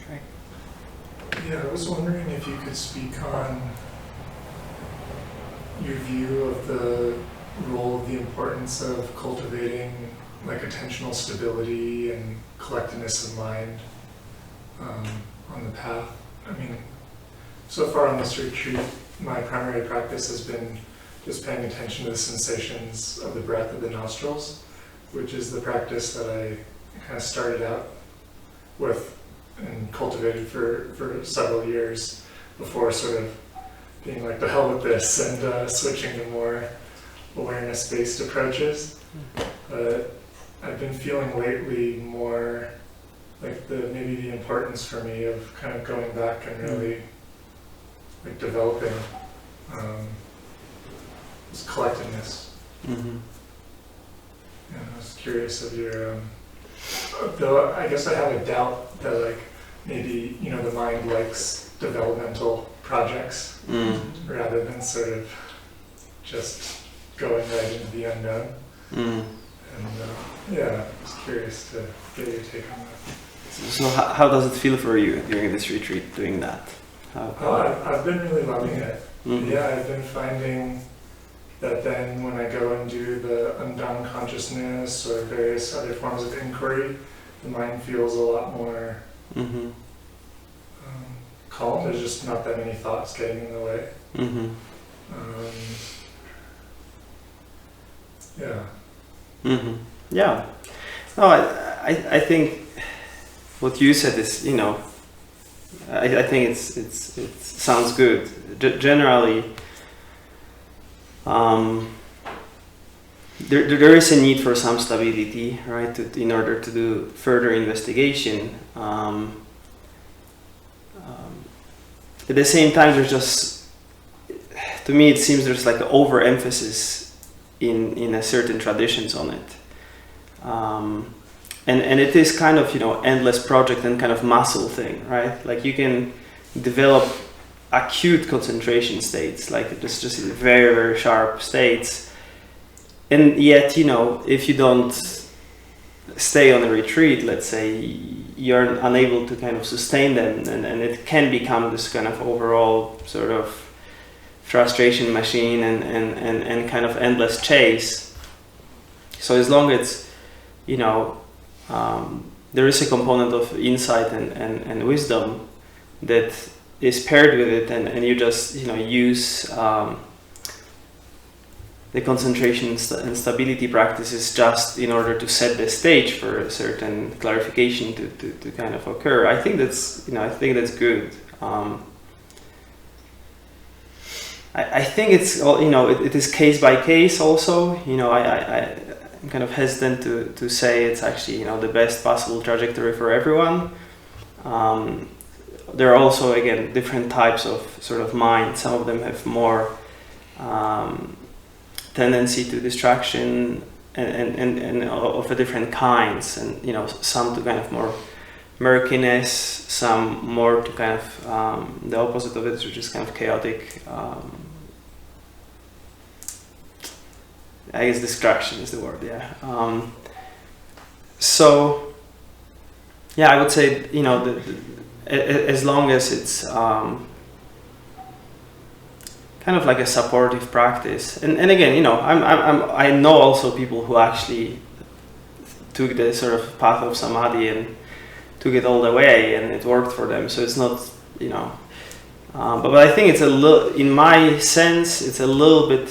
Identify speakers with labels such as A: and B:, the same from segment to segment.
A: Right.
B: Yeah, I was wondering if you could speak on your view of the role, the importance of cultivating like attentional stability and collectedness of mind on the path. I mean, so far on this retreat, my primary practice has been just paying attention to the sensations of the breath of the nostrils, which is the practice that I kind of started out with and cultivated for several years before sort of being like, the hell with this, and switching to more awareness-based approaches. But I've been feeling lately more like maybe the importance for me of kind of going back and really like developing this collectedness.
A: Mm-hmm.
B: And I was curious of your, though I guess I have a doubt that like maybe, you know, the mind likes developmental projects rather than sort of just going right into the unknown. And yeah, I was curious to get your take on that.
A: So how does it feel for you during this retreat doing that?
B: I've been really loving it.
A: Mm-hmm.
B: Yeah, I've been finding that then when I go and do the undone consciousness or various other forms of inquiry, the mind feels a lot more calm. There's just not that many thoughts getting in the way. Yeah.
A: Yeah. No, I think what you said is, you know, I think it sounds good. Generally, there is a need for some stability, right? In order to do further investigation. At the same time, there's just, to me, it seems there's like an overemphasis in a certain traditions on it. And it is kind of, you know, endless project and kind of muscle thing, right? Like you can develop acute concentration states, like just very, very sharp states. And yet, you know, if you don't stay on a retreat, let's say, you're unable to kind of sustain them, and it can become this kind of overall sort of frustration machine and kind of endless chase. So as long as, you know, there is a component of insight and wisdom that is paired with it, and you just, you know, use the concentration and stability practices just in order to set the stage for a certain clarification to kind of occur. I think that's, you know, I think that's good. I think it's all, you know, it is case by case also. You know, I'm kind of hesitant to say it's actually, you know, the best possible trajectory for everyone. There are also, again, different types of sort of mind. Some of them have more tendency to distraction and of a different kinds, and, you know, some to kind of more murkiness, some more to kind of the opposite of it, which is kind of chaotic. I guess distraction is the word, yeah. So, yeah, I would say, you know, as long as it's kind of like a supportive practice, and again, you know, I know also people who actually took the sort of path of samadhi and took it all the way, and it worked for them. So it's not, you know, but I think it's a little, in my sense, it's a little bit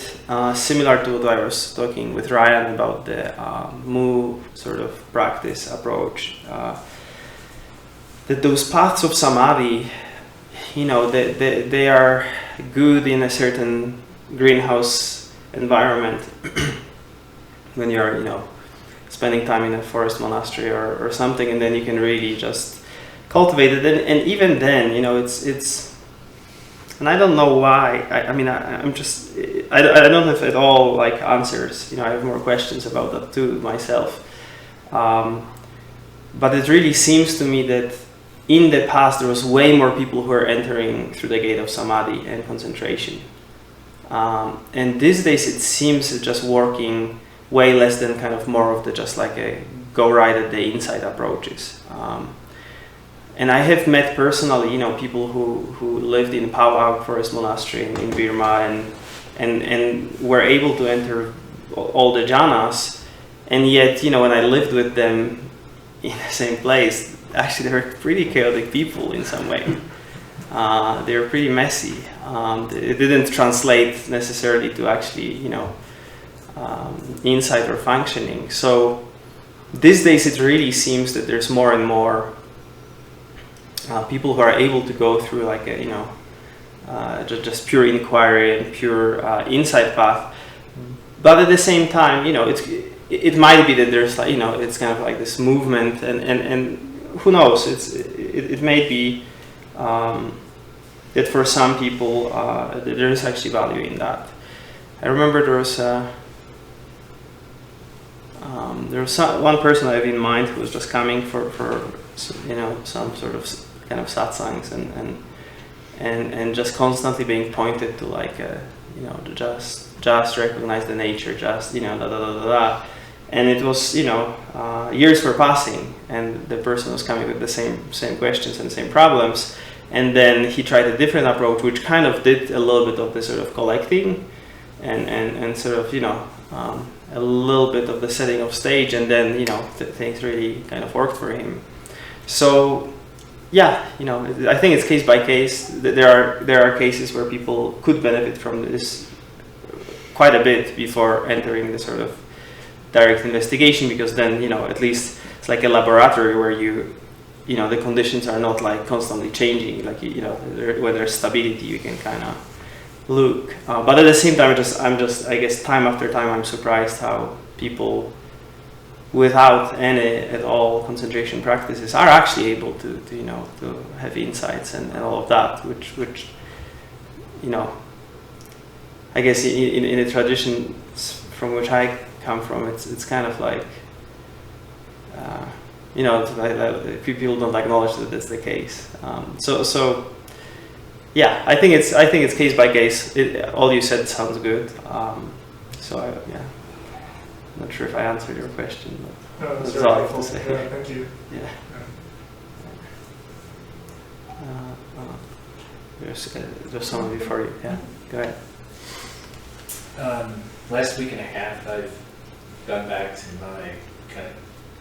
A: similar to what I was talking with Ryan about the Mu sort of practice approach. That those paths of samadhi, you know, they are good in a certain greenhouse environment when you're, you know, spending time in a forest monastery or something, and then you can really just cultivate it. And even then, you know, it's and I don't know why. I'm just, I don't have at all like answers. You know, I have more questions about that too myself. But it really seems to me that in the past there was way more people who are entering through the gate of samadhi and concentration. And these days it seems just working way less than kind of more of the just like a go right at the inside approaches. And I have met personally, people who lived in Pawang Forest Monastery in Burma and were able to enter all the jhanas, and yet, when I lived with them in the same place, actually they were pretty chaotic people in some way. They were pretty messy. It didn't translate necessarily to actually, insight or functioning. So these days it really seems that there's more and more people who are able to go through like a, just pure inquiry and pure insight path. But at the same time, it might be that there's like, it's kind of like this movement, and who knows? It may be that for some people there is actually value in that. I remember there was one person I have in mind who was just coming for some sort of kind of satsangs and just constantly being pointed to like just recognize the nature, just da da da da da. And it was years were passing, and the person was coming with the same questions and same problems, and then he tried a different approach, which kind of did a little bit of the sort of collecting and sort of a little bit of the setting of stage, and then things really kind of worked for him. So yeah, I think it's case by case. There are cases where people could benefit from this quite a bit before entering the sort of direct investigation, because then at least it's like a laboratory where the conditions are not like constantly changing, like where there's stability you can kind of look. But at the same time, I guess time after time I'm surprised how people without any at all concentration practices are actually able to have insights and all of that, which I guess in the tradition from which I come from, it's kind of like people don't acknowledge that that's the case. So yeah, I think it's case by case. All you said sounds good. I'm not sure if I answered your question, but
B: no, that's
A: that's all I have
B: helpful.
A: to say.
B: Yeah, thank you.
A: Yeah. There's someone before you. Yeah, go ahead.
C: Last week and a half, I've gone back to my kind of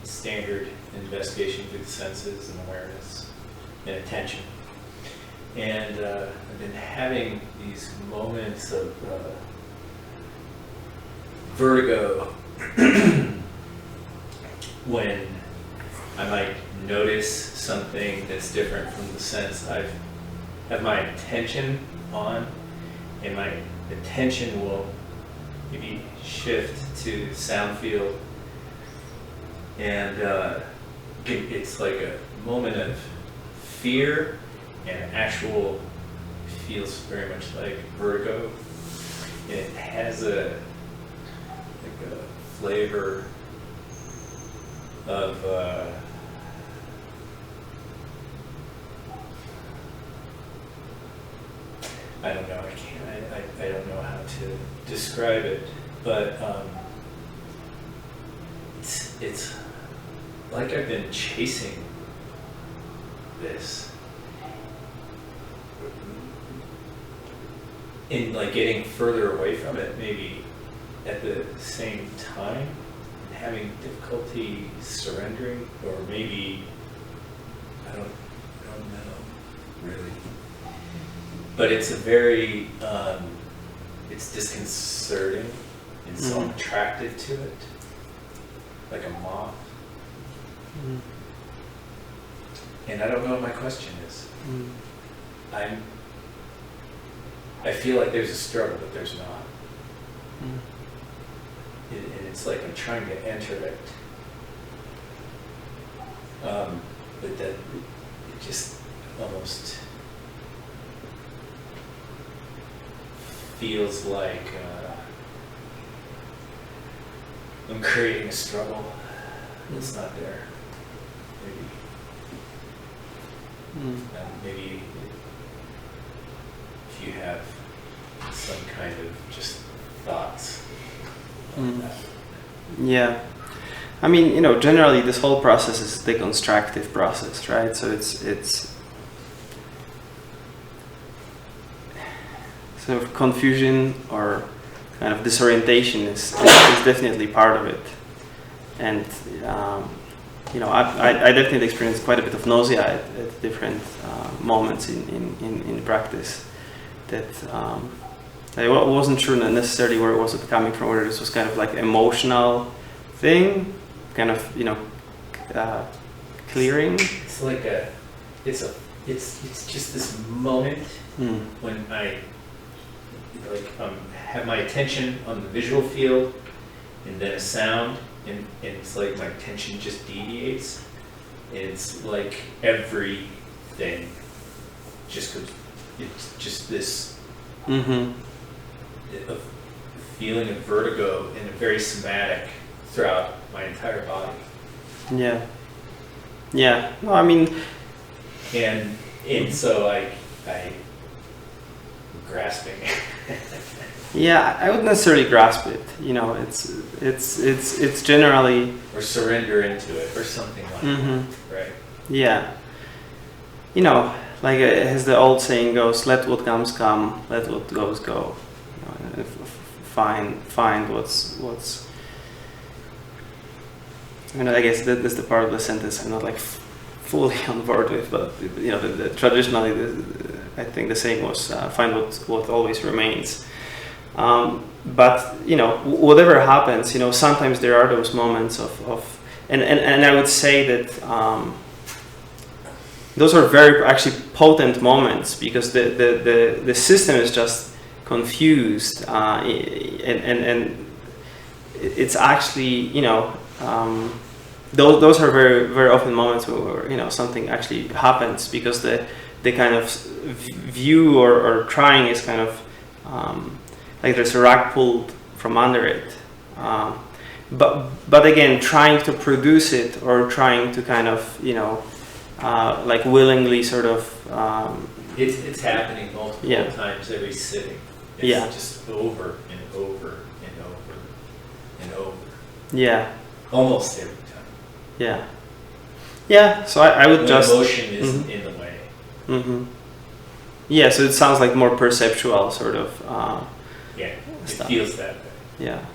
C: standard investigation through the senses and awareness and attention. And I've been having these moments of vertigo when I might notice something that's different from the sense I have my attention on, and my attention will maybe shift to sound field, and it's like a moment of fear and actual feels very much like vertigo. And it has a flavor of I don't know. I don't know how to describe it, but it's like I've been chasing this, and like getting further away from it, maybe at the same time, and having difficulty surrendering, or maybe I don't know really. But it's a very, it's disconcerting, and so I'm attracted to it, like a moth. And I don't know what my question is. I feel like there's a struggle, but there's not. And it's like I'm trying to enter it. But that it just almost feels like I'm creating a struggle that's not there. Maybe if you have some kind of just thoughts on that.
A: Yeah, I mean, you know, generally this whole process is the constructive process, right? So it's sort of confusion or kind of disorientation is definitely part of it. And you know, I definitely experienced quite a bit of nausea at different moments in practice. That I wasn't sure necessarily where it was coming from, whether this was kind of like emotional thing, kind of, you know, clearing.
C: It's like it's just this moment when I have my attention on the visual field, and then a sound, and it's like my attention just deviates. It's like everything just goes. It's just this a feeling of vertigo and a very somatic throughout my entire body.
A: Yeah. Yeah. No, I mean,
C: and so I grasping.
A: Yeah, I wouldn't necessarily grasp it. You know, it's generally,
C: or surrender into it, or something like that, right?
A: Yeah. You know, like as the old saying goes, "Let what comes come, let what goes go." You know, and find what's. I mean, I guess that's the part of the sentence I'm not like fully on board with, but you know, traditionally, I think the saying was, "Find what always remains." But you know, whatever happens, you know, sometimes there are those moments of and I would say that those are very actually potent moments, because the system is just confused, and it's actually, you know, those are very, very often moments where, you know, something actually happens, because the kind of view or trying is kind of like there's a rug pulled from under it, but again, trying to produce it, or trying to kind of, you know, like willingly sort of
C: it's happening multiple times every sitting. It's just over and over and over and over.
A: Yeah.
C: Almost every time.
A: Yeah. Yeah. So I would just
C: emotion is in the way.
A: Yeah. So it sounds like more perceptual sort of.
C: Yeah.
A: Stuff.
C: It feels that way.
A: Yeah.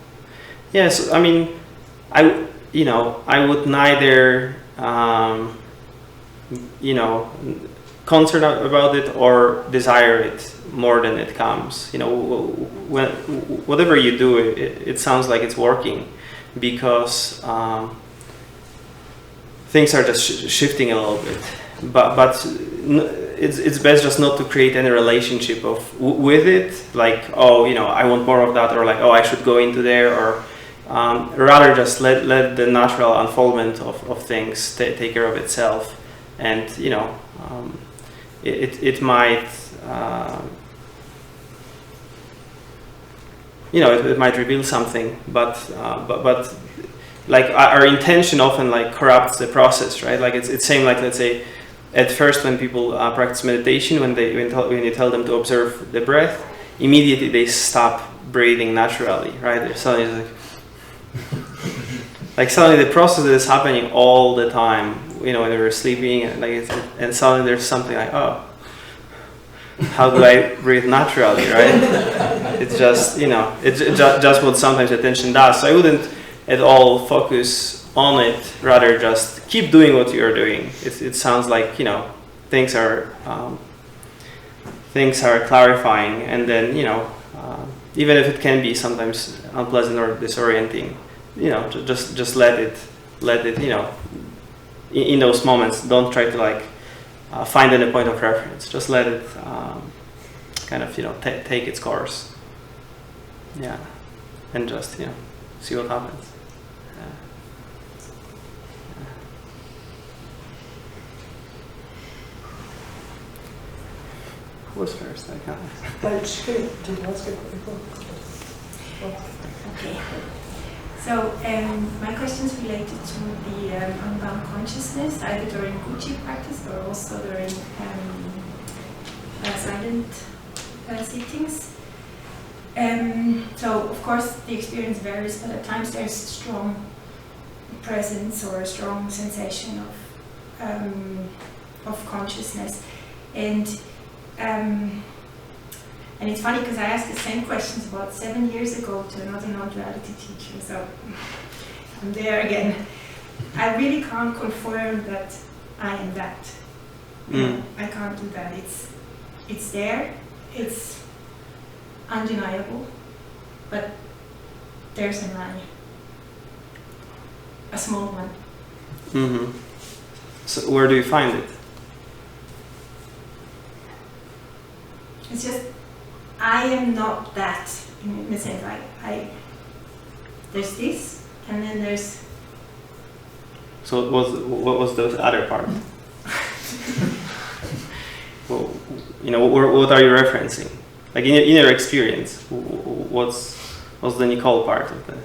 A: Yeah. So I mean, I would neither you know, concerned about it or desire it more than it comes. You know, when whatever you do, it sounds like it's working, because things are just shifting a little bit. But it's best just not to create any relationship with it, like, oh, you know, I want more of that, or like, oh, I should go into there, or rather just let the natural unfoldment of things take care of itself. And you know, it might, you know, it might reveal something, but like our intention often like corrupts the process, right? Like it's same, like, let's say at first when people practice meditation, when you tell them to observe the breath, immediately they stop breathing naturally, right? They're suddenly like suddenly the process that is happening all the time, you know, when they're sleeping, and like and suddenly there's something like, oh, how do I breathe naturally, right? It's just, you know, it's just what sometimes attention does. So I wouldn't at all focus on it, rather just keep doing what you're doing. It sounds like, you know, things are clarifying, and then, you know, even if it can be sometimes unpleasant or disorienting, you know, just let it, you know, in those moments, don't try to like find any point of reference. Just let it kind of, you know, take its course. Yeah, and just, you know, see what happens. Who was first? I can't.
D: Okay. So my question is related to the unbound consciousness, either during Gucci practice or also during silent sittings. So of course the experience varies, but at times there's strong presence or a strong sensation of consciousness. And it's funny because I asked the same questions about 7 years ago to another non-duality teacher, so I'm there again. I really can't confirm that I am that. I can't do that. It's there, it's undeniable, but there's an I, a small one.
A: Mm-hmm. So where do you find it?
D: It's just, I am not that, in the sense, there's this, and then there's...
A: So what was the other part? Well, what are you referencing? Like in your experience, what's the Nicole part of the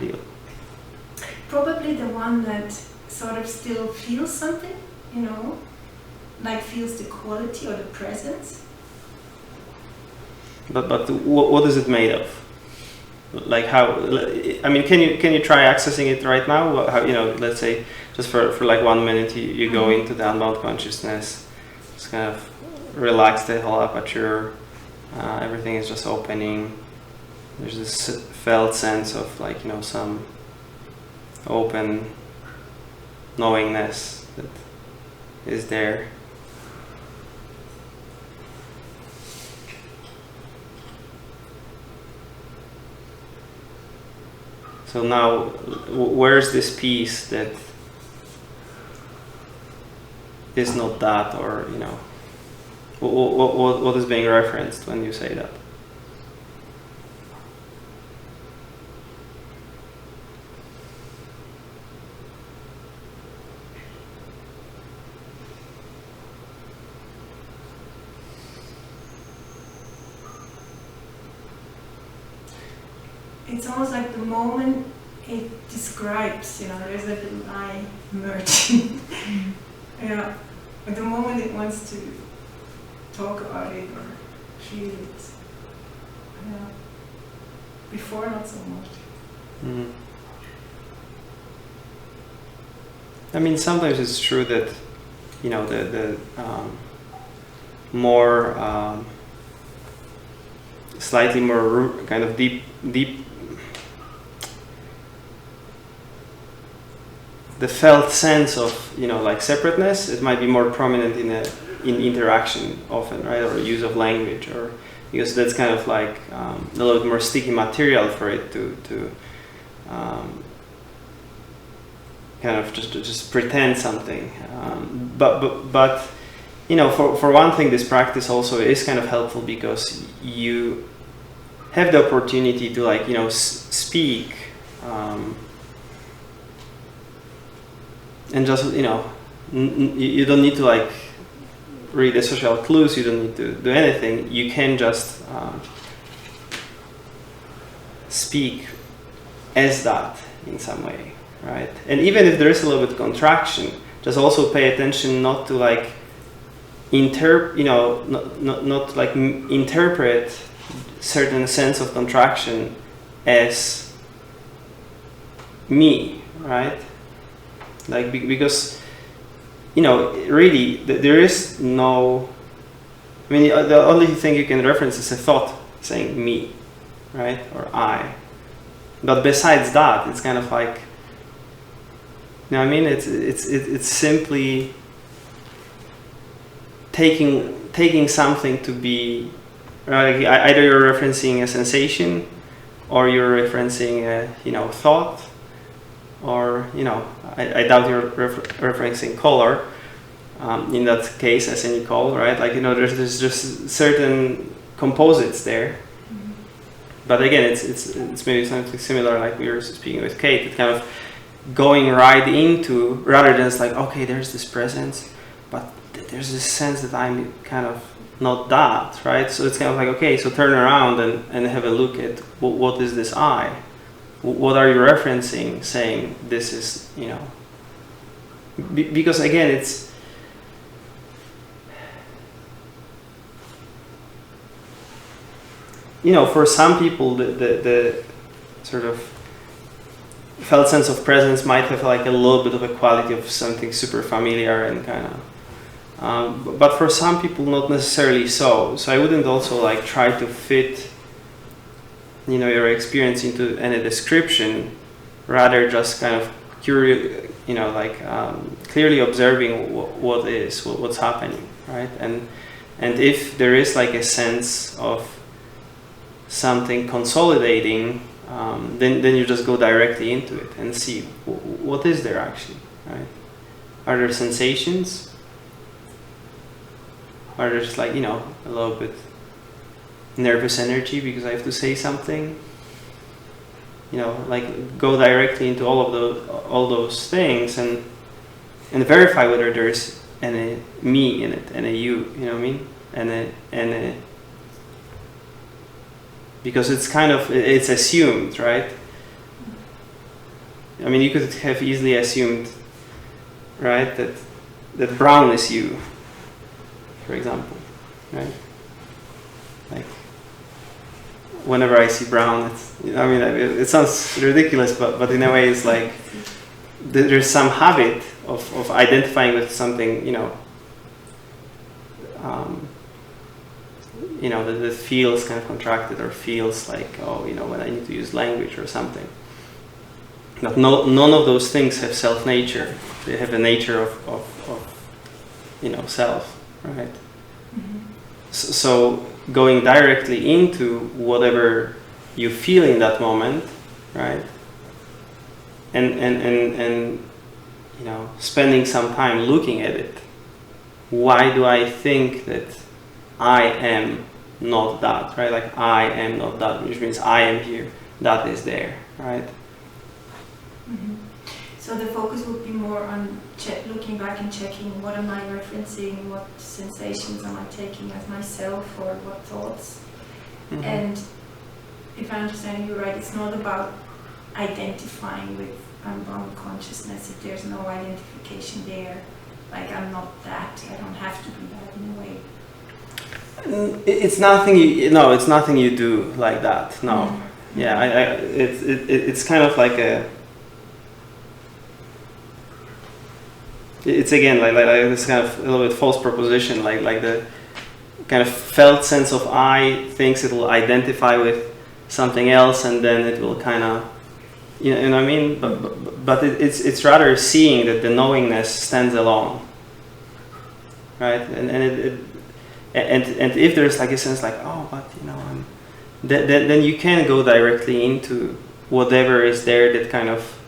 A: deal?
D: Probably the one that sort of still feels something, like feels the quality or the presence.
A: But what is it made of? Like how? I mean, can you try accessing it right now? How, let's say just for like 1 minute, you go into the unbound consciousness, just kind of relax the whole aperture. Everything is just opening. There's this felt sense of like some open knowingness that is there. So now, where's this piece that is not that, or what is being referenced when you say that?
D: It's almost like the moment it describes, there's a little I emerging. At the moment it wants to talk about it or feel it. Before, not so much.
A: Mm. I mean, sometimes it's true that, the more, slightly more kind of deep, the felt sense of like separateness, it might be more prominent in interaction often, right, or use of language, or because that's kind of like a little bit more sticky material for it to kind of just pretend something. But for one thing, this practice also is kind of helpful because you have the opportunity to like speak. And just you don't need to like read the social clues. You don't need to do anything. You can just speak as that in some way, right? And even if there is a little bit of contraction, just also pay attention not to like not like interpret certain sense of contraction as me, right? Like because really there is no. I mean, the only thing you can reference is a thought saying me, right, or I. But besides that, it's kind of like, I mean, it's simply taking something to be, right? Like either you're referencing a sensation, or you're referencing a thought, or I doubt you're referencing color. In that case, as any color, right? Like there's just certain composites there. Mm-hmm. But again, it's maybe something similar, like we were speaking with Kate. It's kind of going right into, rather than it's like, okay, there's this presence, but there's this sense that I'm kind of not that, right? So it's kind of like, okay, so turn around and have a look at what is this I? What are you referencing, saying this is, because again, it's, for some people, the sort of felt sense of presence might have like a little bit of a quality of something super familiar and kind of, but for some people not necessarily so. So I wouldn't also like try to fit, you know, your experience into any description, rather just kind of curious, you know, like clearly observing what's happening, right? And if there is like a sense of something consolidating, then you just go directly into it and see what is there actually, right? Are there sensations? Are there just like, you know, a little bit nervous energy because I have to say something? You know, like go directly into all those things and verify whether there's any me in it and a you know what I mean? And because it's kind of, it's assumed, right? I mean, you could have easily assumed, right, that brown is you, for example, right? Like, whenever I see brown, it's, I mean, it sounds ridiculous, but in a way it's like, there's some habit of identifying with something, you know, that feels kind of contracted or feels like, oh, you know, when I need to use language or something. But none of those things have self-nature. They have a nature of you know, self, right? Mm-hmm. So going directly into whatever you feel in that moment, right? And you know, spending some time looking at it. Why do I think that I am not that, right? Like I am not that, which means I am here, that is there, right?
D: Mm-hmm. So the focus would be more on looking back and checking what am I referencing, what sensations am I taking as myself, or what thoughts. Mm-hmm. And if I understand you right, it's not about identifying with unbound consciousness if there's no identification there. Like I'm not that, I don't have to be that in a way.
A: It's nothing it's nothing you do like that. No, mm-hmm. Yeah, it's kind of like a. It's again like this kind of a little bit false proposition, like the kind of felt sense of I thinks it will identify with something else, and then it will kind of, you know what I mean. But it's rather seeing that the knowingness stands alone, right? And if there's like a sense like, oh, but you know, then you can go directly into whatever is there that kind of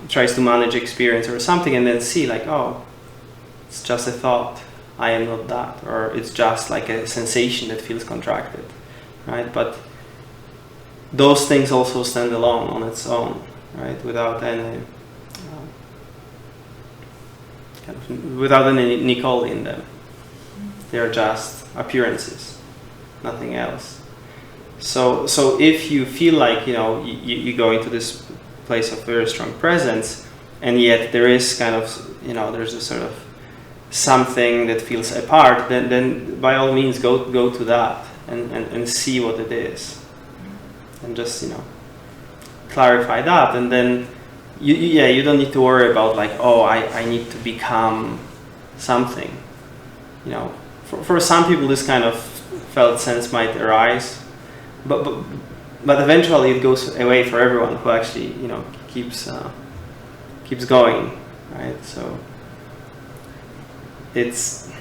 A: tries to manage experience or something, and then see like, oh, it's just a thought, I am not that, or it's just like a sensation that feels contracted, right? But those things also stand alone on its own, right? Without any without any Nicole in them. They are just appearances, nothing else. So if you feel like, you know, you go into this place of very strong presence, and yet there is kind of, you know, there's a sort of something that feels apart, then by all means go to that and see what it is, and just, you know, clarify that, and then you don't need to worry about like, oh, I need to become something, you know. For some people this kind of felt sense might arise, but eventually it goes away for everyone who actually, you know, keeps going, right? So it's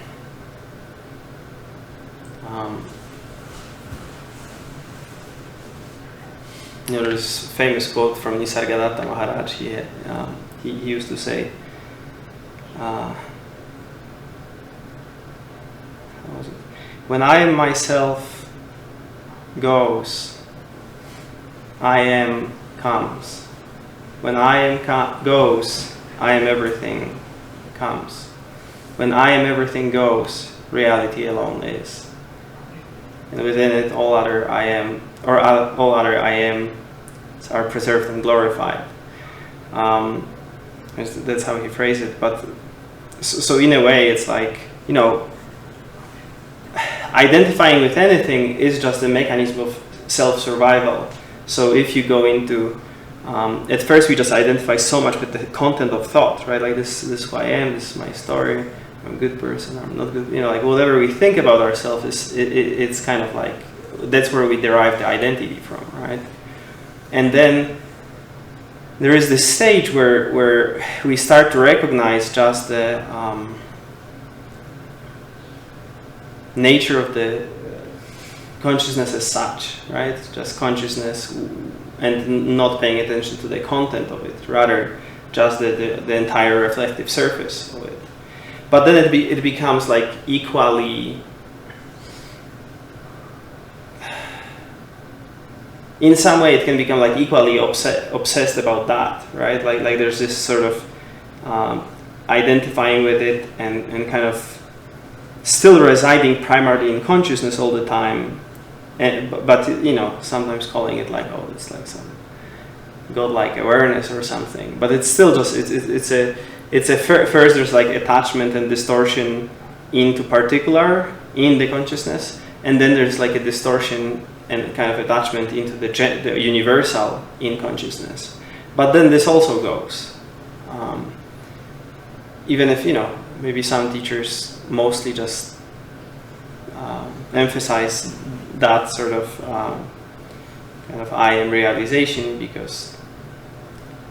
A: you know, there's a famous quote from Nisargadatta Maharaj. He used to say, when I am myself goes, I am comes. When I am goes, I am everything comes. When I am everything goes, reality alone is. And within it, all other I am, or all other I am, are preserved and glorified. That's how he phrased it. But so in a way, it's like, you know, identifying with anything is just a mechanism of self-survival. So if you go into At first, we just identify so much with the content of thought, right? Like this is who I am. This is my story. I'm a good person. I'm not good. Like whatever we think about ourselves it's kind of like that's where we derive the identity from, right? And then there is this stage where we start to recognize just the nature of the consciousness as such, right? Just consciousness, and not paying attention to the content of it, rather just the entire reflective surface of it. But then it becomes like equally, in some way, it can become like equally obsessed about that, right? Like there's this sort of identifying with it and kind of still residing primarily in consciousness all the time, but sometimes calling it like, oh, it's like some godlike awareness or something. But it's still just first there's like attachment and distortion into particular in the consciousness, and then there's like a distortion and kind of attachment into the universal in consciousness. But then this also goes, even if maybe some teachers mostly just emphasize that sort of kind of I am realization because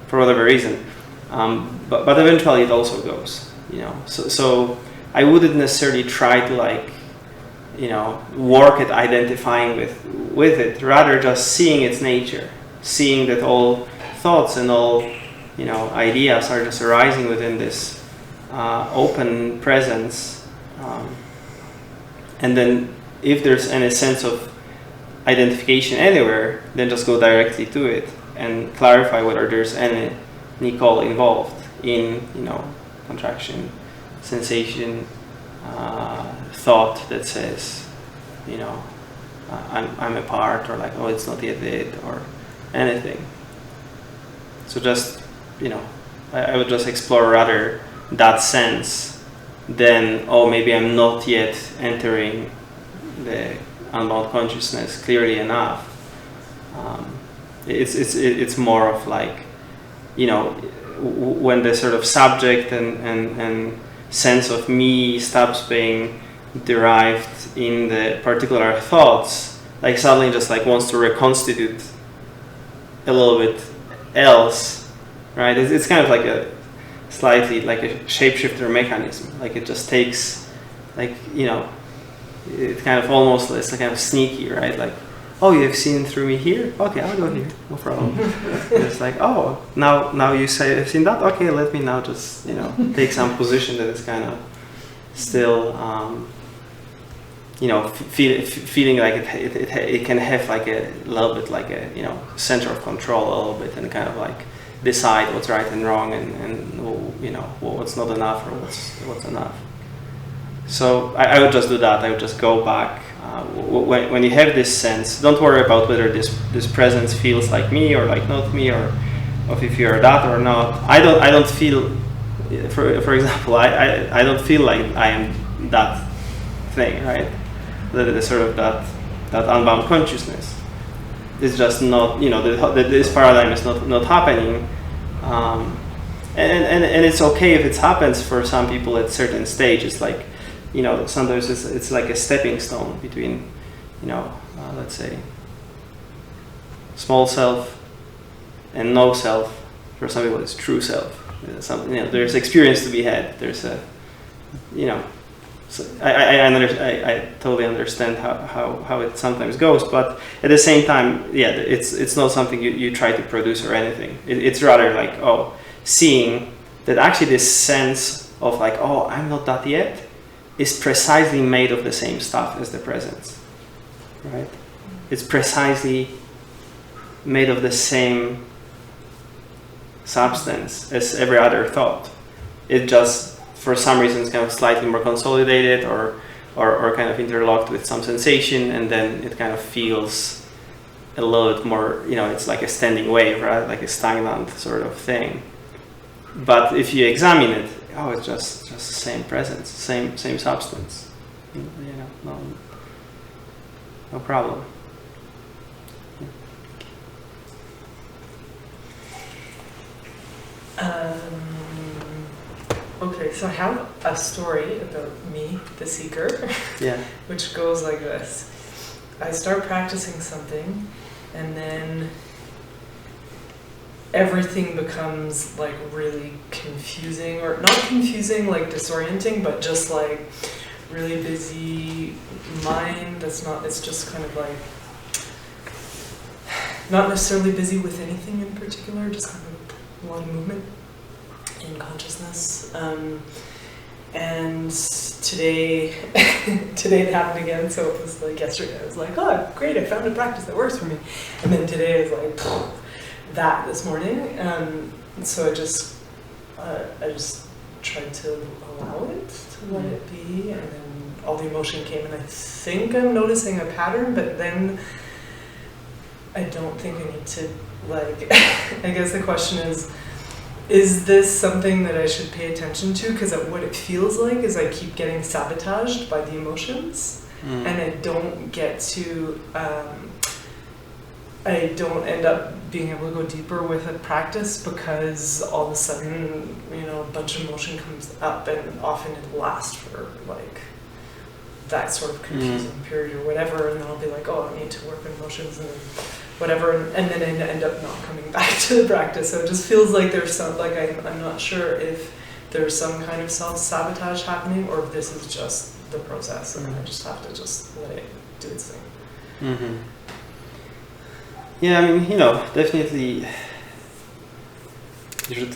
A: for whatever reason, but eventually it also goes, So I wouldn't necessarily try to like work at identifying with it, rather just seeing its nature, seeing that all thoughts and all ideas are just arising within this open presence, and then if there's any sense of identification anywhere, then just go directly to it and clarify whether there's any Nicole involved in contraction, sensation, thought that says I'm a part, or like, oh, it's not yet it, or anything. So just I would just explore rather that sense than, oh, maybe I'm not yet entering the unbound consciousness clearly enough. It's more of like when the sort of subject and sense of me stops being derived in the particular thoughts, like suddenly just like wants to reconstitute a little bit else, right? It's kind of like a slightly like a shapeshifter mechanism. Like it just takes, like it kind of almost, it's kind of sneaky, right? Like, oh, you have seen through me here? Okay, I'll go here, no problem. It's like, oh, now you say you've seen that? Okay, let me now just take some position that is kind of still feeling like it can have like a little bit like a center of control a little bit, and kind of like decide what's right and wrong, and what's not enough or what's enough. So I would just do that. I would just go back. When you have this sense, don't worry about whether this presence feels like me or like not me, or if you are that or not. I don't feel, for example, I don't feel like I am that thing, right? That is sort of that unbound consciousness. It's just not, this paradigm is not happening, and it's okay if it happens for some people at certain stages. Like, sometimes it's like a stepping stone between, let's say, small self and no self. For some people, it's true self. There's experience to be had. There's a, so I totally understand how it sometimes goes, but at the same time, it's not something you try to produce or anything. It's rather like, seeing that actually this sense of like, oh, I'm not that yet, is precisely made of the same stuff as the presence, right? It's precisely made of the same substance as every other thought. It just, for some reason, is kind of slightly more consolidated or kind of interlocked with some sensation, and then it kind of feels a little bit more, it's like a standing wave, right? Like a stagnant sort of thing. But if you examine it, it's just the same presence, same substance. No problem.
E: Okay, so I have a story about me, the seeker,
A: Yeah.
E: which goes like this. I start practicing something, and then everything becomes like really confusing, or not confusing, like disorienting, but just like really busy mind. It's just kind of like not necessarily busy with anything in particular, just kind of a lot of movement in consciousness. And today it happened again, so it was like yesterday I was like, oh great, I found a practice that works for me. And then today is like that this morning. So I just tried to allow it, to let it be, and then all the emotion came, and I think I'm noticing a pattern, but then I don't think I need to, like, I guess the question is this something that I should pay attention to? Because what it feels like is I keep getting sabotaged by the emotions, and I don't get to, I don't end up being able to go deeper with a practice, because all of a sudden, a bunch of emotion comes up, and often it'll last for like that sort of confusing period or whatever, and then I'll be like, oh, I need to work on emotions, and then whatever, and then I end up not coming back to the practice. So it just feels like there's some, like I'm not sure if there's some kind of self-sabotage happening, or if this is just the process, and I just have to just let it do its thing.
A: Mm-hmm. Yeah, I mean, definitely you should,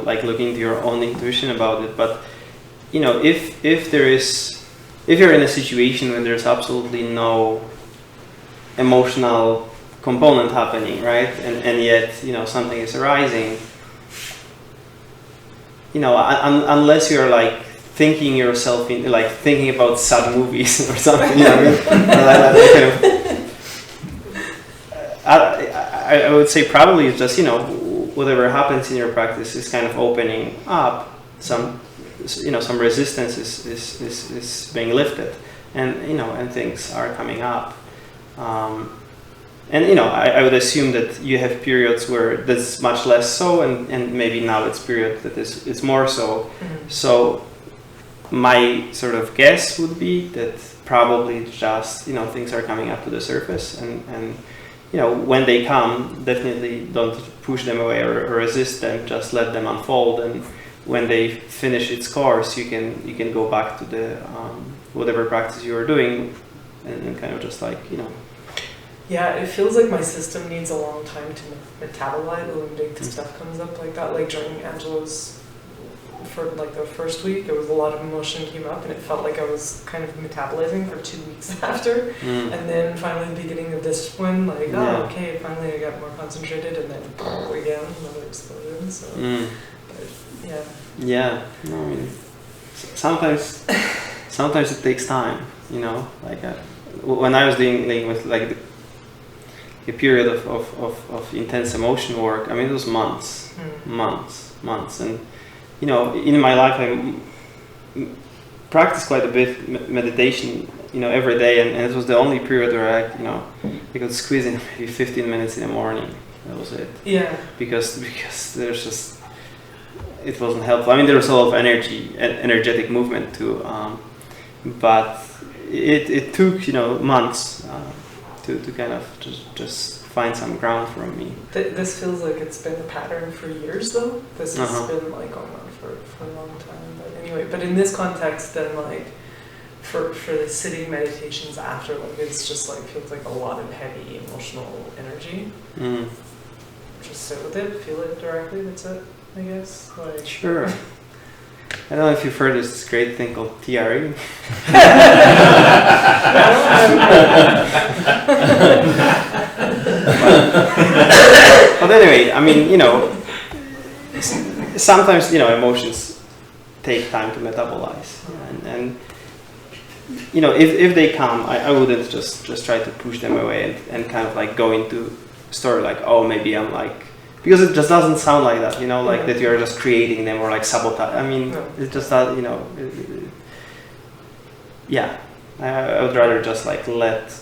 A: like look into your own intuition about it. But, if you're in a situation where there's absolutely no emotional component happening, right? And yet, something is arising, unless you're like thinking yourself in, like thinking about sad movies or something, I would say probably it's just, whatever happens in your practice is kind of opening up some resistance is being lifted, and things are coming up. I would assume that you have periods where that's much less so, and maybe now it's period that it's more so.
E: Mm-hmm.
A: So my sort of guess would be that probably just, things are coming up to the surface, and when they come, definitely don't push them away or resist them, just let them unfold, and when they finish its course, you can go back to the whatever practice you were doing, and kind of just like,
E: Yeah, it feels like my system needs a long time to metabolize when big stuff comes up like that. Like during Angela's, for like the first week, it was a lot of emotion came up, and it felt like I was kind of metabolizing for 2 weeks after. And then finally, the beginning of this one, like, okay, finally I got more concentrated, and then again, another explosion. So, but yeah.
A: Yeah, no, I mean, sometimes it takes time, like when I was dealing with like a period of intense emotion work, I mean, it was months, and in my life I practiced quite a bit meditation, every day, and it was the only period where I could squeeze in maybe 15 minutes in the morning. That was it.
E: Yeah.
A: Because there's just, it wasn't helpful. I mean, there was a lot of energetic movement too, but it took months to kind of just find some ground for me.
E: This feels like it's been a pattern for years, though. This has been like going on for a long time. But anyway, but in this context, then like for the sitting meditations after, like it's just like feels like a lot of heavy emotional energy. Just sit with it, feel it directly. That's it, I guess. Like
A: sure. I don't know if you've heard this great thing called TRE. But anyway, I mean, sometimes, emotions take time to metabolize. And if they come, I wouldn't just try to push them away and kind of like go into story like, oh, maybe I'm like, because it just doesn't sound like that, like that you're just creating them or like sabotage. I mean, it's just that, I would rather just like let,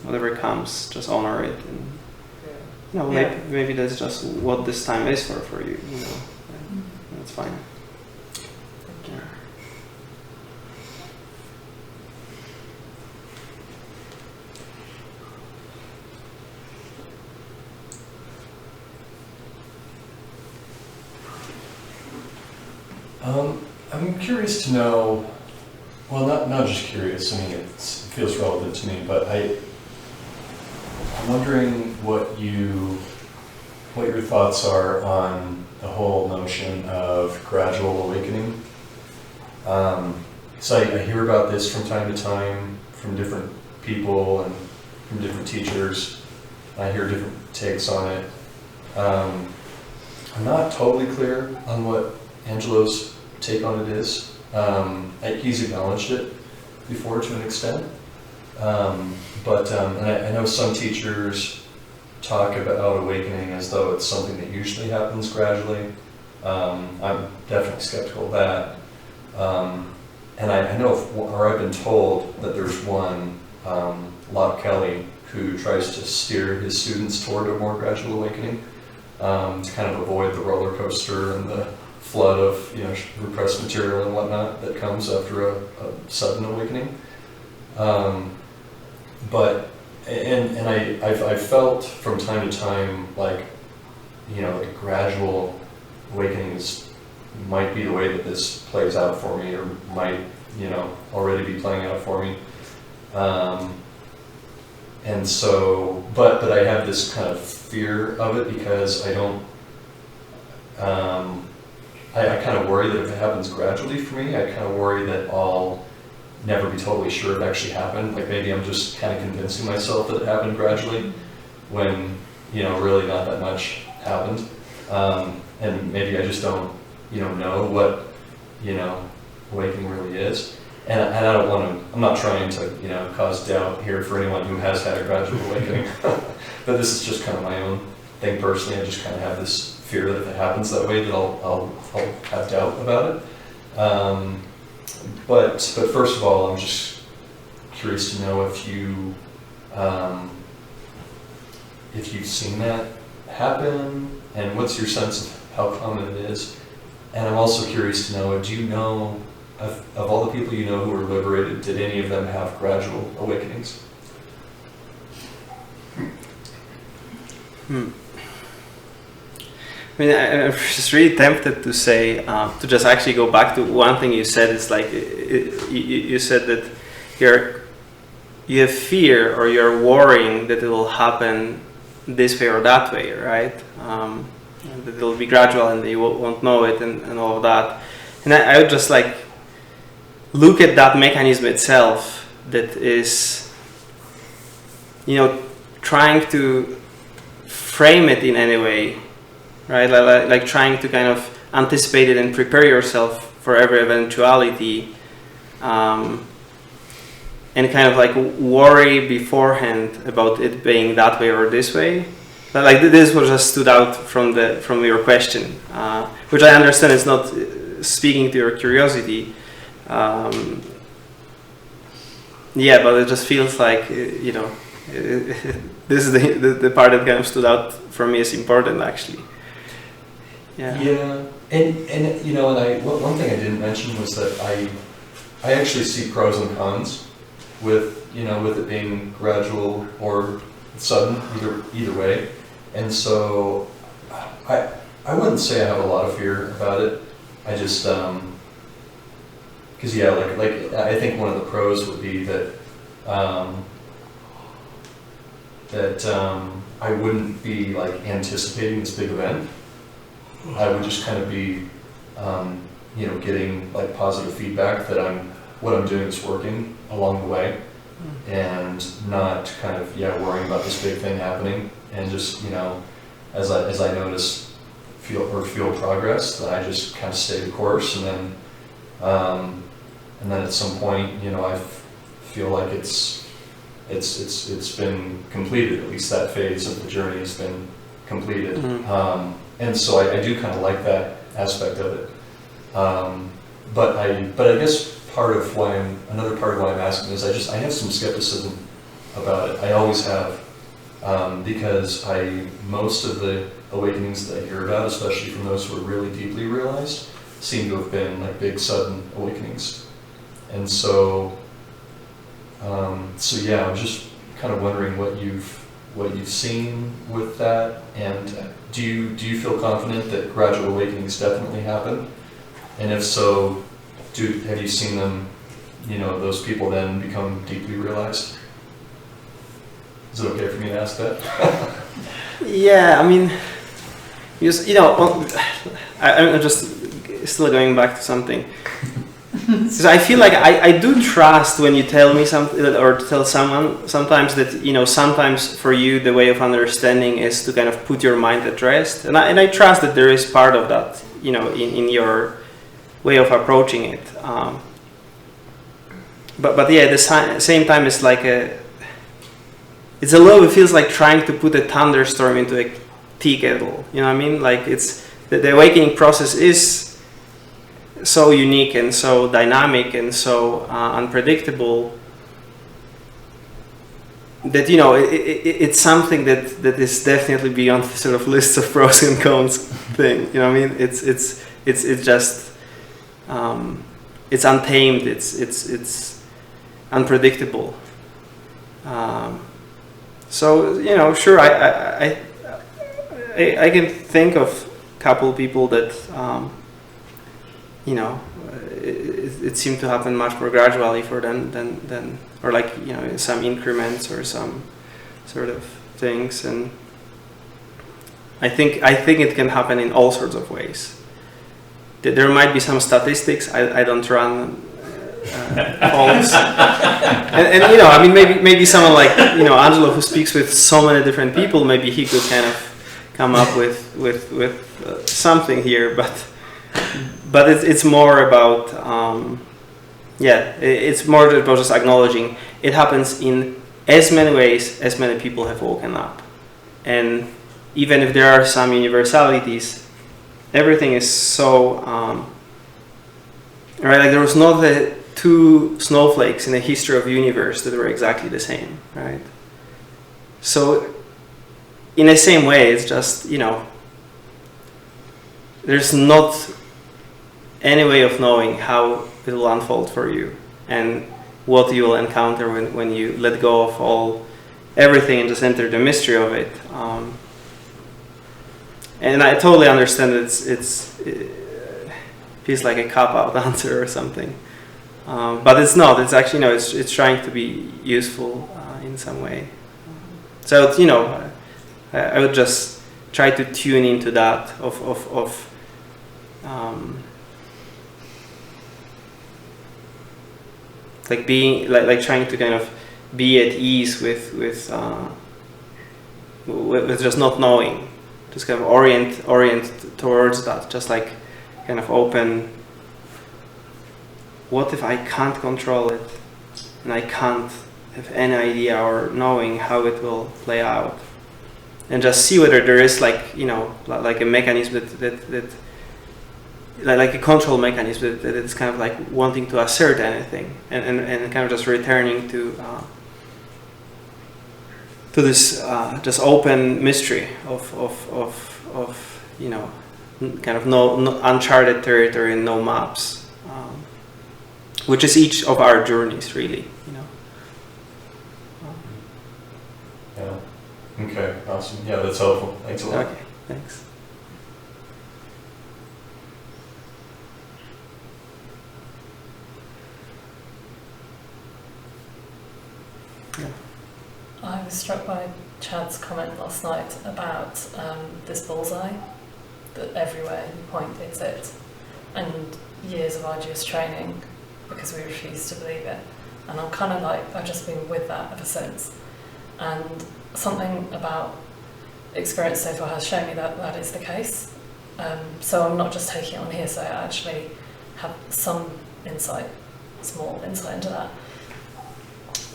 A: whatever comes, just honor it, and No,
E: Yeah.
A: maybe that's just what this time is for you. You know, that's fine. Yeah.
F: I'm curious to know, well, not just curious, I mean, it feels relevant to me, but I'm wondering what your thoughts are on the whole notion of gradual awakening. So I hear about this from time to time from different people and from different teachers. I hear different takes on it. I'm not totally clear on what Angelo's take on it is. He's acknowledged it before to an extent. And I know some teachers talk about awakening as though it's something that usually happens gradually. I'm definitely skeptical of that. And I know, or I've been told that there's one, Locke Kelly, who tries to steer his students toward a more gradual awakening, to kind of avoid the roller coaster and the flood of repressed material and whatnot that comes after a sudden awakening. I've felt from time to time like a gradual awakening might be the way that this plays out for me, or might already be playing out for me. And so, but I have this kind of fear of it because I don't. I kind of worry that if it happens gradually for me, I kind of worry that I'll never be totally sure it actually happened. Like maybe I'm just kind of convincing myself that it happened gradually when, really not that much happened. And maybe I just don't, know what, awakening really is. And I don't want to, I'm not trying to, cause doubt here for anyone who has had a gradual awakening. But this is just kind of my own thing personally. I just kind of have this fear that if it happens that way, that I'll have doubt about it. But first of all, I'm just curious to know if you've seen that happen, and what's your sense of how common it is. And I'm also curious to know, do you know of all the people you know who were liberated, did any of them have gradual awakenings?
A: I mean, I'm just really tempted to say, to just actually go back to one thing you said. It's like, you said that you have fear, or you're worrying that it will happen this way or that way, right? That it will be gradual and you won't know it and all of that. And I would just like look at that mechanism itself that is, trying to frame it in any way, right? Like trying to kind of anticipate it and prepare yourself for every eventuality, and kind of like worry beforehand about it being that way or this way. But like this was just stood out from your question, which I understand is not speaking to your curiosity. Yeah, but it just feels like this is the part that kind of stood out for me as important, actually. Yeah.
F: Yeah, and one thing I didn't mention was that I actually see pros and cons with it being gradual or sudden, either way. And so I wouldn't say I have a lot of fear about it. I just because like I think one of the pros would be that I wouldn't be like anticipating this big event. I would just kind of be getting like positive feedback that what I'm doing is working along the way, and not kind of worrying about this big thing happening, and just as I notice feel progress, that I just kind of stay the course, and then at some point I feel like it's been completed, at least that phase of the journey has been completed. And so I do kind of like that aspect of it. But I guess another part of why I'm asking is I have some skepticism about it. I always have. because most of the awakenings that I hear about, especially from those who are really deeply realized, seem to have been like big sudden awakenings. And so yeah, I was just kind of wondering what you've seen with that, and do you feel confident that gradual awakenings definitely happen? And if so, have you seen them, those people then become deeply realized? Is it okay for me to ask that?
A: Yeah, I mean, I'm just still going back to something. So I feel like I do trust when you tell me something, or tell someone sometimes that, sometimes for you the way of understanding is to kind of put your mind at rest. And I trust that there is part of that, in your way of approaching it. But yeah, at the same time, it's like it feels like trying to put a thunderstorm into a tea kettle. You know what I mean? Like the awakening process is so unique and so dynamic and so unpredictable that it's something that is definitely beyond the sort of lists of pros and cons thing. You know what I mean? It's just it's untamed. It's unpredictable. So sure, I can think of a couple people that it seemed to happen much more gradually for them than or like in some increments or some sort of things, and I think it can happen in all sorts of ways. There might be some statistics. I don't run polls, and I mean maybe someone like Angelo, who speaks with so many different people, maybe he could kind of come up with something here, but it's more about it's more about just acknowledging it happens in as many ways as many people have woken up, and even if there are some universalities, everything is so right. Like there was not the two snowflakes in the history of the universe that were exactly the same, right? So in the same way, it's just there's not any way of knowing how it will unfold for you and what you will encounter when you let go of everything and just enter the mystery of it. And I totally understand it feels like a cop-out answer or something, but it's not. It's actually it's trying to be useful in some way. So I would just try to tune into that of like being like trying to kind of be at ease with just not knowing, just kind of orient towards that, just like kind of open. What if I can't control it and I can't have any idea or knowing how it will play out, and just see whether there is like a mechanism that like a control mechanism that is kind of like wanting to assert anything, and kind of just returning to this just open mystery of kind of no uncharted territory and no maps, which is each of our journeys really.
F: Yeah. Okay. Awesome. Yeah, that's helpful. Thanks a lot.
A: Okay. Thanks.
G: I was struck by Chad's comment last night about this bullseye, that everywhere you point it's it, and years of arduous training because we refuse to believe it. And I'm kind of like, I've just been with that ever since. And something about experience so far has shown me that that is the case. So I'm not just taking it on hearsay, I actually have some insight, small insight into that.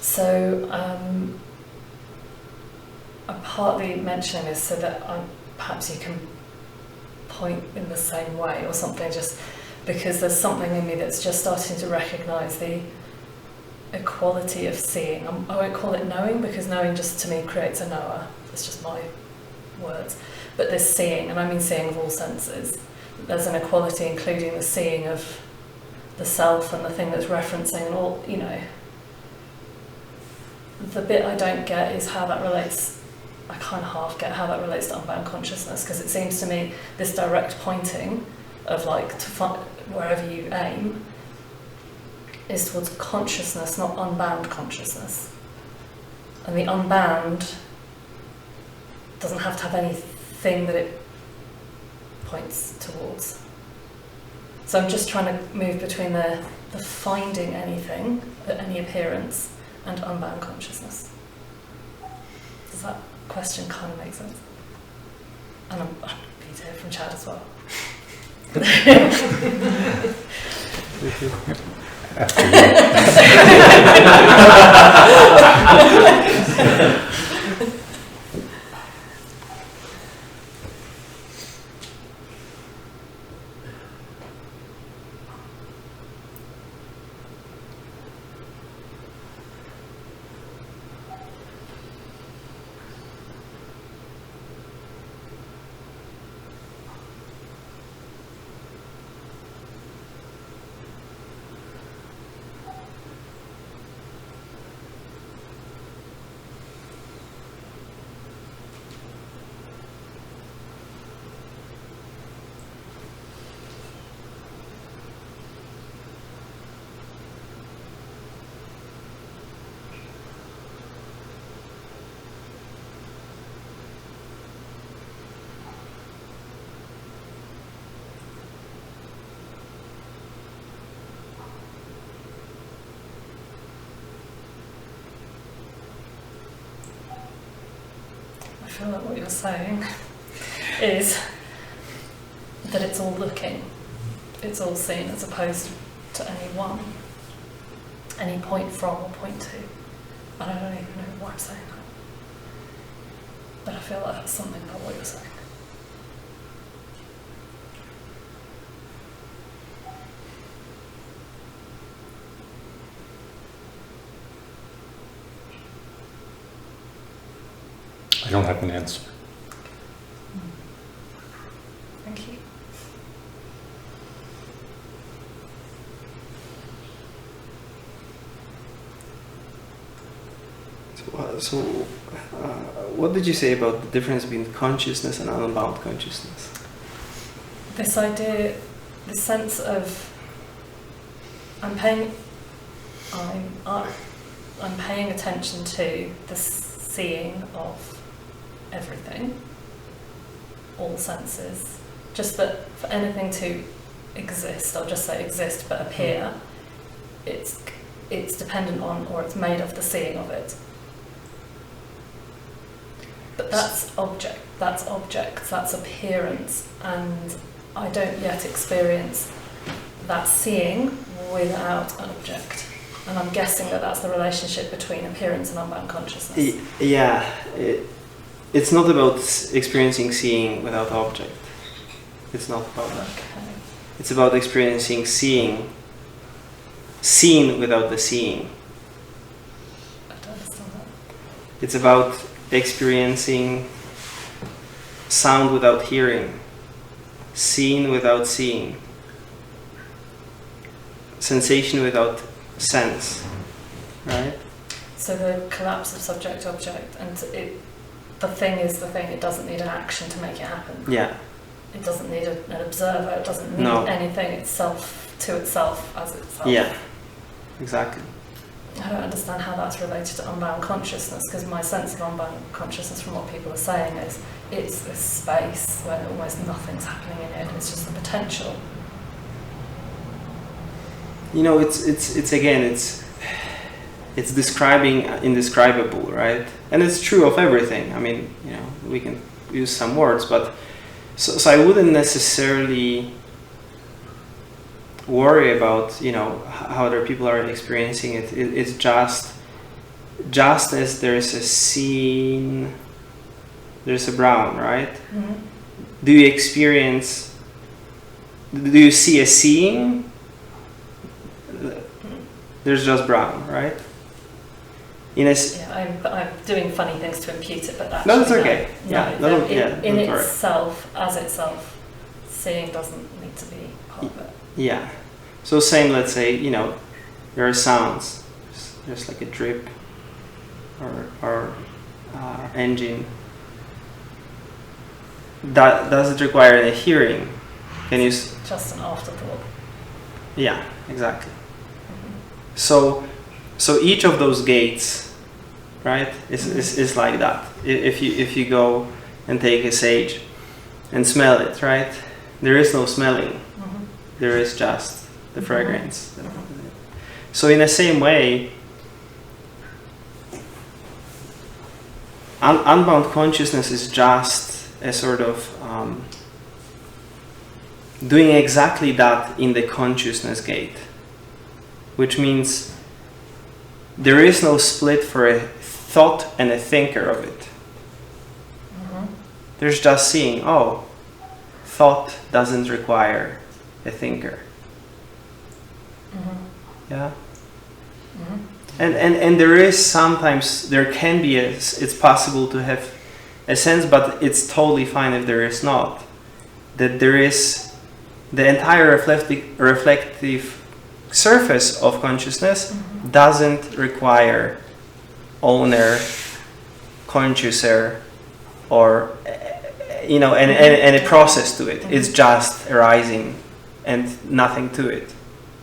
G: So I'm partly mentioning this so that perhaps you can point in the same way or something, just because there's something in me that's just starting to recognise the equality of seeing. I won't call it knowing, because knowing just to me creates a knower. It's just my words. But this seeing, and I mean seeing of all senses, there's an equality including the seeing of the self and the thing that's referencing and all, you know. The bit I don't get is how that relates, I kind of half get how that relates to unbound consciousness, because it seems to me this direct pointing of like to find wherever you aim is towards consciousness, not unbound consciousness. And the unbound doesn't have to have anything that it points towards. So I'm just trying to move between the finding anything, any appearance, and unbound consciousness. Does that question kind of make sense? And I'm happy to hear from Chad as well. I feel like what you're saying is that it's all looking, it's all seen, as opposed to any one, any point from or point to. And I don't even know why I'm saying that, but I feel like that's something about what you're saying.
H: I don't have an answer.
G: Thank you.
A: So, what did you say about the difference between consciousness and unbound consciousness?
G: This idea, the sense of I'm paying attention to the seeing of everything, all senses, just that for anything to exist, I'll just say exist but appear, it's dependent on, or it's made of the seeing of it. But that's objects, that's appearance, and I don't yet experience that seeing without an object. And I'm guessing that that's the relationship between appearance and unbound consciousness.
A: Yeah, it's not about experiencing seeing without object. It's not about that.
G: Okay.
A: It's about experiencing seeing, seen without the seeing.
G: I don't understand that.
A: It's about experiencing sound without hearing, seen without seeing, sensation without sense, right?
G: So the collapse of subject-object, and the thing is the thing, it doesn't need an action to make it happen.
A: Yeah.
G: It doesn't need an observer, it doesn't need anything itself to itself as itself.
A: Yeah, exactly.
G: I don't understand how that's related to unbound consciousness, because my sense of unbound consciousness from what people are saying is it's this space where almost nothing's happening in it, and it's just the potential.
A: You know, it's describing indescribable, right? And it's true of everything. I mean, you know, we can use some words, but so I wouldn't necessarily worry about, you know, how other people are experiencing it. It's just as there's a seen, there's a brown, right?
G: Mm-hmm.
A: Do you see a seeing? there's just brown, right? In a s-
G: Yeah, I'm doing funny things to impute it, but that's
A: No, it's okay. Yeah,
G: no,
A: no, yeah,
G: in
A: don't worry.
G: itself, as itself, seeing doesn't need to be part of it.
A: Yeah. So same, let's say, there are sounds, just like a drip or engine. Does it require any hearing? Can you?
G: Just an afterthought.
A: Yeah, exactly. So each of those gates, right, is like that. If you go and take a sage and smell it, right, there is no smelling.
G: Mm-hmm.
A: There is just the fragrance. So in the same way, unbound consciousness is just a sort of doing exactly that in the consciousness gate, which means there is no split for a thought and a thinker of it.
G: Mm-hmm.
A: There's just seeing, oh, thought doesn't require a thinker.
G: Mm-hmm.
A: Yeah?
G: Mm-hmm.
A: And there can be it's possible to have a sense, but it's totally fine if there is not. That there is the entire reflective surface of consciousness doesn't require owner, consciouser, or and a process to it. It's just arising and nothing to it.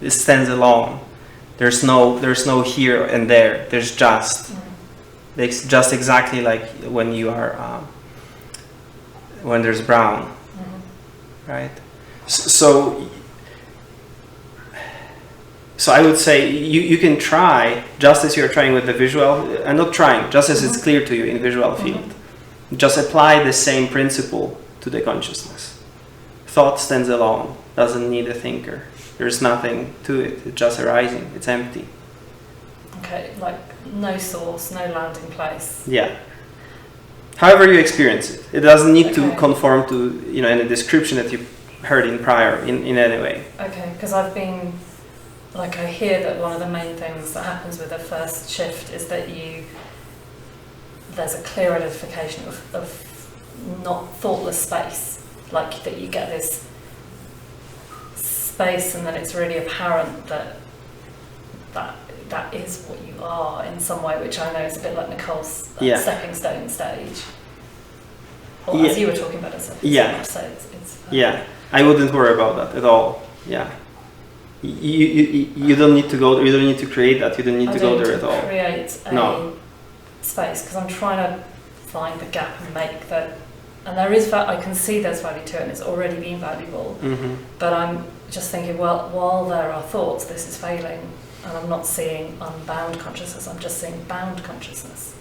A: It stands alone. There's no here and there. There's just. It's just exactly like when you are when there's brown, right? So I would say you can try, just as you're trying with the visual, and not trying, just as it's clear to you in visual field. Just apply the same principle to the consciousness. Thought stands alone, doesn't need a thinker. There's nothing to it. It's just arising. It's empty.
G: Okay, like no source, no landing place.
A: Yeah. However you experience it. It doesn't need to
G: Okay.
A: conform to any description that you heard in prior in any way.
G: Okay, because I hear that one of the main things that happens with the first shift is that there's a clear identification of not thoughtless space, like that you get this space and then it's really apparent that is what you are in some way, which I know is a bit like Nicole's stepping stone stage. Or as you were talking about, it's
A: Yeah, I wouldn't worry about that at all. Yeah, you don't need to go. You don't need to create that. You don't need to go there at all.
G: Create a
A: No.
G: space, because I'm trying to find the gap and make that. And there is I can see there's value to it, and it's already been valuable.
A: Mm-hmm.
G: But I'm just thinking, well, while there are thoughts, this is failing, and I'm not seeing unbound consciousness. I'm just seeing bound consciousness.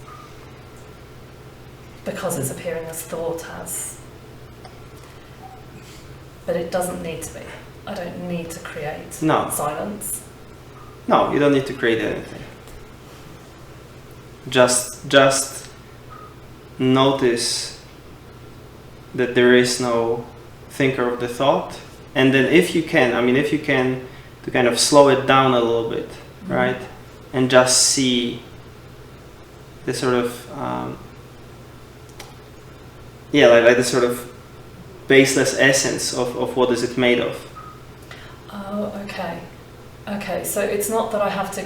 G: Because it's appearing as thought as. But it doesn't need to be. I don't need to create silence.
A: No, you don't need to create anything. Just notice that there is no thinker of the thought, and then if you can, to kind of slow it down a little bit, right, and just see the sort of like the sort of baseless essence of what is it made of.
G: Oh, okay, so it's not that I have to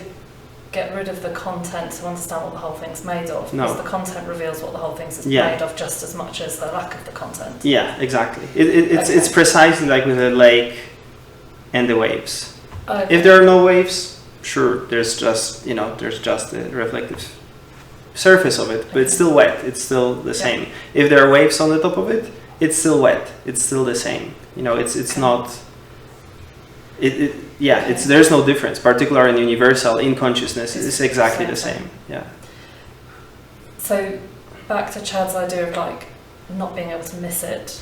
G: get rid of the content to understand what the whole thing's made of,
A: No.
G: because the content reveals what the whole thing's
A: Yeah.
G: made of just as much as the lack of the content.
A: Yeah, exactly. It's precisely like with a lake and the waves.
G: Okay.
A: If there are no waves, sure, there's just the reflective surface of it, but it's still wet. It's still the same. If there are waves on the top of it, it's still wet. It's still the same. It's not. There's no difference. Particular and universal in consciousness is exactly the same. Yeah.
G: So back to Chad's idea of like not being able to miss it.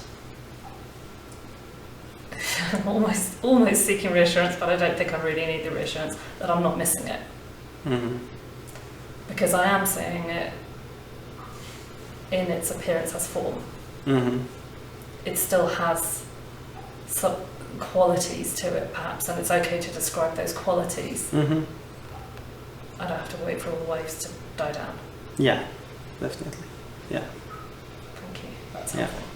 G: almost seeking reassurance, but I don't think I really need the reassurance that I'm not missing it.
A: Mm-hmm.
G: Because I am seeing it in its appearance as form.
A: Mm-hmm.
G: It still has some qualities to it, perhaps, and it's okay to describe those qualities.
A: Mm-hmm.
G: I don't have to wait for all the waves to die down.
A: Yeah, definitely.
G: Thank you. That's
A: Yeah.
G: helpful.